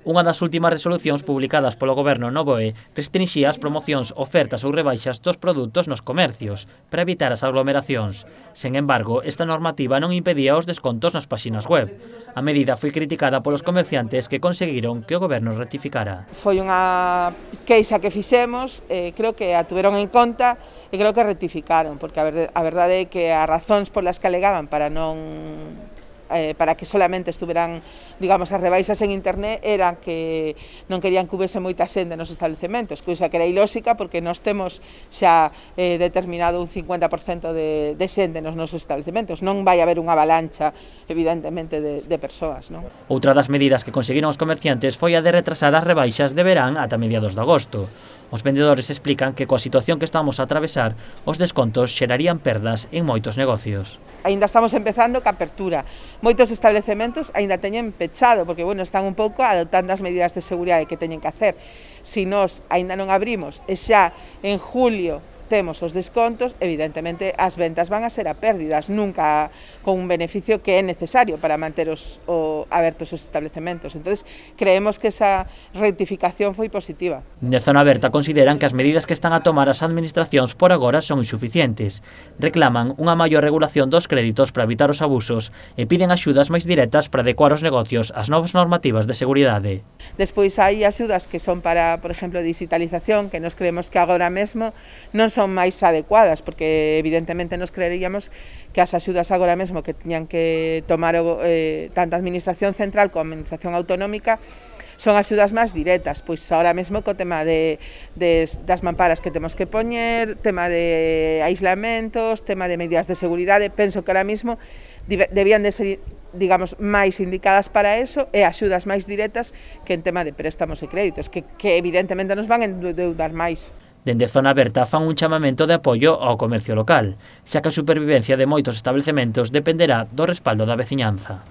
Unha das últimas resolucións publicadas polo Goberno no BOE restrinxía as promocións, ofertas ou rebaixas dos produtos nos comercios para evitar as aglomeracións. Sen embargo, esta normativa non impedía os descontos nas páxinas web. A medida foi criticada polos comerciantes que conseguiron que o Goberno rectificara. Foi unha queixa que fixemos, creo que a tuveron en conta e creo que rectificaron, porque a verdade é que as razóns polas que alegaban para que solamente estuveran, digamos, as rebaixas en internet eran que non querían que houvese moita xente nos establecementos, cousa que era ilóxica porque nós temos xa determinado un 50% de xente nos nosos establecementos, non vai haber unha avalancha, evidentemente, de persoas, non? Outra das medidas que conseguiron os comerciantes foi a de retrasar as rebaixas de verán ata mediados de agosto. Os vendedores explican que coa situación que estamos a atravesar, os descontos xerarían perdas en moitos negocios. Aínda estamos empezando ca apertura. Moitos establecementos aínda teñen pechado, porque, bueno, están un pouco adoptando as medidas de seguridade que teñen que hacer. Se nós aínda non abrimos e xa en julio temos os descontos, evidentemente as ventas van a ser a pérdidas, nunca con un beneficio que é necesario para manter abertos os establecementos. Entonces, creemos que esa rectificación foi positiva. De Zona Aberta consideran que as medidas que están a tomar as administracións por agora son insuficientes. Reclaman unha maior regulación dos créditos para evitar os abusos e piden axudas máis directas para adecuar os negocios ás novas normativas de seguridade. Despois hai axudas que son para, por exemplo, digitalización, que nos creemos que agora mesmo non son máis adecuadas, porque evidentemente nos creeríamos que as axudas agora mesmo que tiñan que tomar tanto a Administración Central como a Administración Autonómica son axudas máis directas, pois agora mesmo co tema das mamparas que temos que poñer, tema de aislamentos, tema de medidas de seguridade, penso que ahora mesmo debían de ser, digamos, máis indicadas para eso e axudas máis directas que en tema de préstamos e créditos, que evidentemente nos van a endeudar máis. Dende Zona Aberta fan un chamamento de apoio ao comercio local, xa que a supervivencia de moitos establecementos dependerá do respaldo da veciñanza.